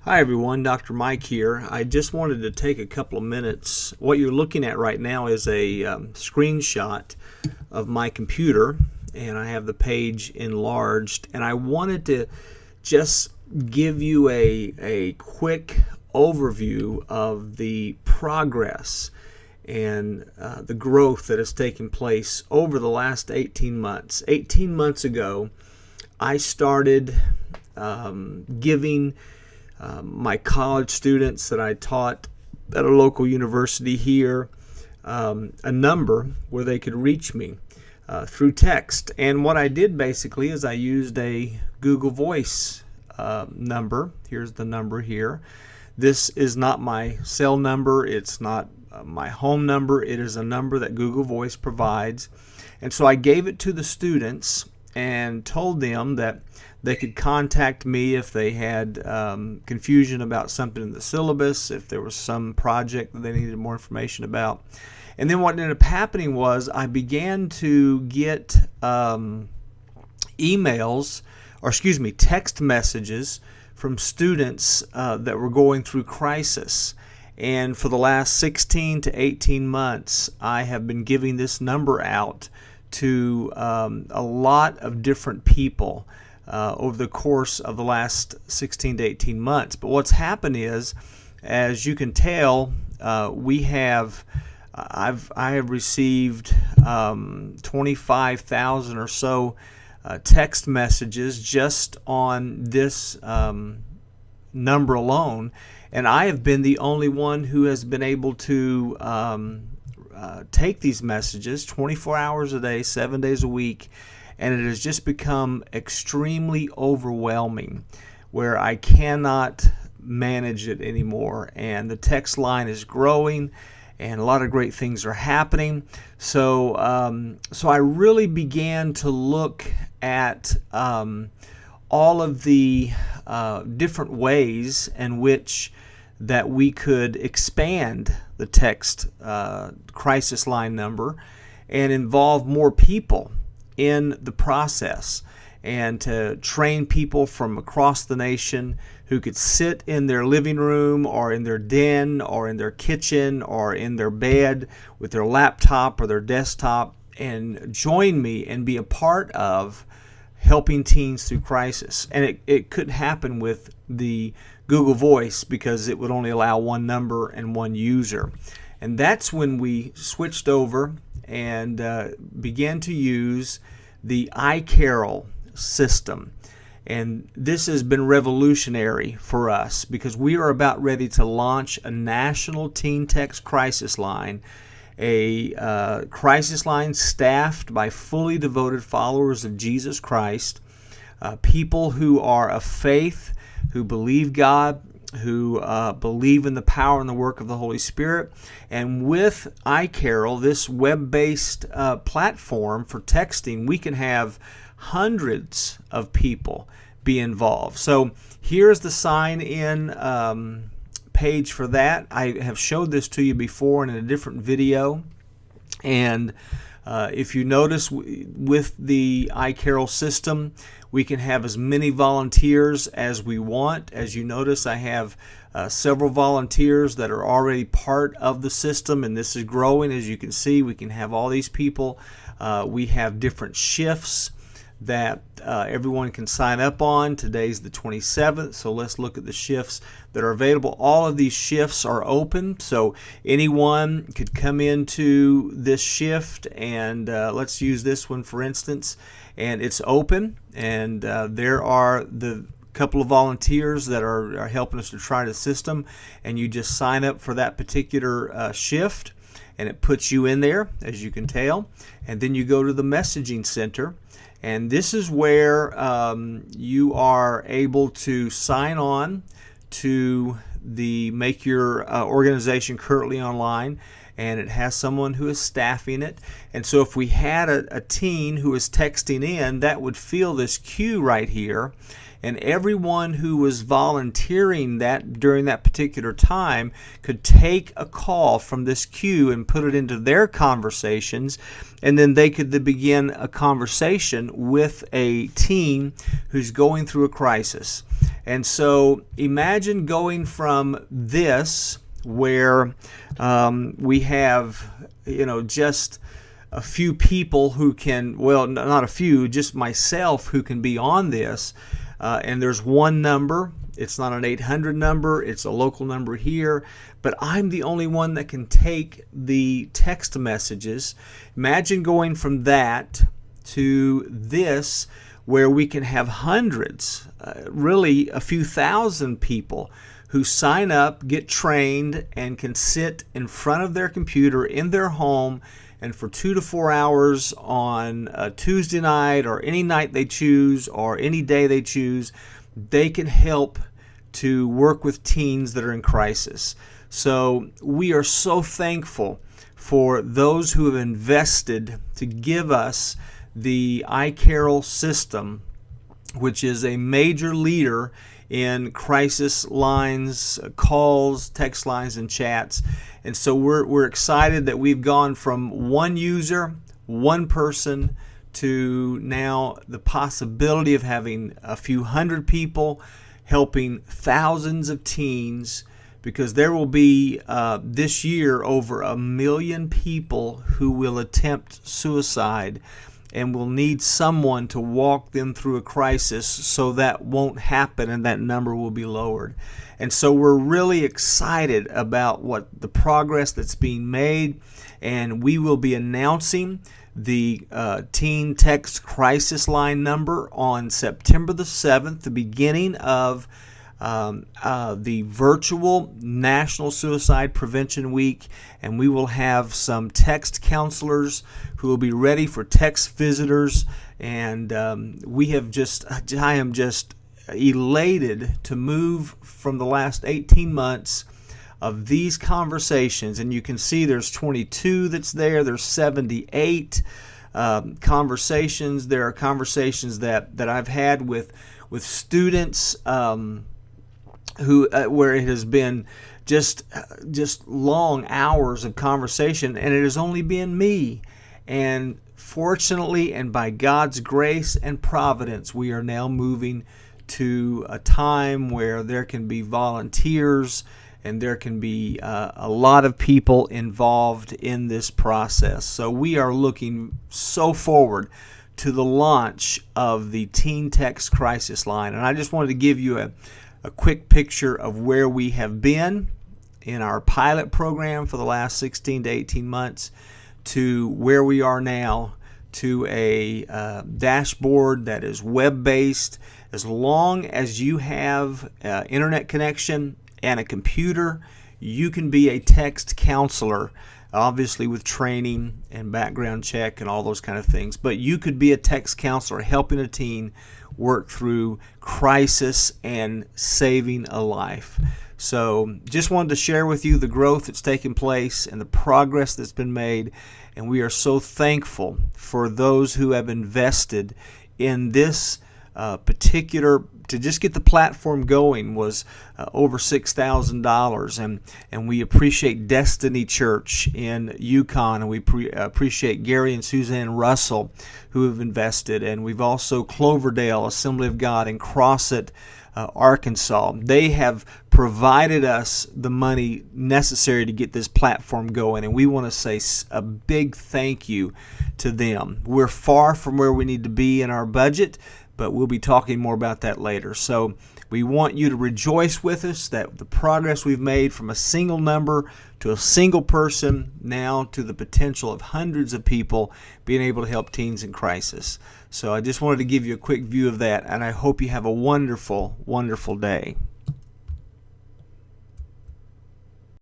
Hi everyone, Dr. Mike here. I just wanted to take a couple of minutes. What you're looking at right now is a screenshot of my computer, and I have the page enlarged, and I wanted to just give you a quick overview of the progress and the growth that has taken place over the last 18 months. 18 months ago, I started giving my college students that I taught at a local university here a number where they could reach me through text. And what I did basically is I used a Google Voice number. Here's the number here. This is not my cell number. It's not my home number. It is a number that Google Voice provides. And so I gave it to the students and told them that they could contact me if they had confusion about something in the syllabus, if there was some project that they needed more information about. And then what ended up happening was I began to get text messages from students that were going through crisis. And for the last 16 to 18 months, I have been giving this number out to a lot of different people over the course of the last 16 to 18 months. But what's happened is, as you can tell, I have received 25,000 or so text messages just on this number alone, and I have been the only one who has been able to take these messages 24 hours a day, 7 days a week, and it has just become extremely overwhelming where I cannot manage it anymore. And the text line is growing and a lot of great things are happening. So I really began to look at all of the different ways in which that we could expand the text crisis line number and involve more people in the process, and to train people from across the nation who could sit in their living room or in their den or in their kitchen or in their bed with their laptop or their desktop and join me and be a part of helping teens through crisis. And it couldn't happen with the Google Voice because it would only allow one number and one user. And that's when we switched over and began to use the iCarol system. And this has been revolutionary for us because we are about ready to launch a national teen text crisis line, a crisis line staffed by fully devoted followers of Jesus Christ, people who are of faith, who believe God, who believe in the power and the work of the Holy Spirit. And with iCarol, this web-based platform for texting, we can have hundreds of people be involved. So here's the sign-in page for that. I have showed this to you before in a different video. And if you notice, with the iCarol system, we can have as many volunteers as we want. As you notice, I have several volunteers that are already part of the system, and this is growing. As you can see, we can have all these people. We have different shifts that everyone can sign up on. Today's the 27th, so let's look at the shifts that are available. All of these shifts are open, so anyone could come into this shift, and let's use this one for instance, and it's open, and there are the couple of volunteers that are helping us to try the system, and you just sign up for that particular shift, and it puts you in there, as you can tell, and then you go to the messaging center. And this is where you are able to sign on to the Make Your Organization Currently Online, and it has someone who is staffing it. And so if we had a teen who is texting in, that would fill this queue right here, and everyone who was volunteering that during that particular time could take a call from this queue and put it into their conversations, and then they could begin a conversation with a teen who's going through a crisis. And so imagine going from this, where we have, just a few people who can, well, not a few, just myself who can be on this. And there's one number. It's not an 800 number. It's a local number here. But I'm the only one that can take the text messages. Imagine going from that to this, where we can have hundreds, really a few thousand people who sign up, get trained, and can sit in front of their computer in their home, and for 2 to 4 hours on a Tuesday night or any night they choose or any day they choose, they can help to work with teens that are in crisis. So we are so thankful for those who have invested to give us the iCarol system, which is a major leader in crisis lines, calls, text lines, and chats. And so we're excited that we've gone from one user, one person, to now the possibility of having a few hundred people helping thousands of teens, because there will be this year over 1 million people who will attempt suicide and will need someone to walk them through a crisis so that won't happen and that number will be lowered. And so we're really excited about what the progress that's being made, and we will be announcing the Teen Text Crisis Line number on September the 7th, the beginning of the virtual National Suicide Prevention Week, and we will have some text counselors who will be ready for text visitors. And I am just elated to move from the last 18 months of these conversations, and you can see there's 22 that's there. There's 78 conversations. There are conversations that I've had with students who where it has been just long hours of conversation, and it has only been me. And fortunately, and by God's grace and providence, we are now moving to a time where there can be volunteers and there can be a lot of people involved in this process. So we are looking so forward to the launch of the Teen Text Crisis Line. And I just wanted to give you a quick picture of where we have been in our pilot program for the last 16 to 18 months to where we are now, to a dashboard that is web-based. As long as you have internet connection and a computer, you can be a text counselor, obviously with training and background check and all those kind of things. But you could be a text counselor helping a teen work through crisis and saving a life. So just wanted to share with you the growth that's taken place and the progress that's been made. And we are so thankful for those who have invested in this particular, to just get the platform going was over $6,000, and we appreciate Destiny Church in Yukon, and we appreciate Gary and Suzanne Russell who have invested, and we've also Cloverdale Assembly of God in Crossett, Arkansas. They have provided us the money necessary to get this platform going, and we want to say a big thank you to them. We're far from where we need to be in our budget, but we'll be talking more about that later. So we want you to rejoice with us that the progress we've made from a single number to a single person, now to the potential of hundreds of people being able to help teens in crisis. So I just wanted to give you a quick view of that, and I hope you have a wonderful, wonderful day.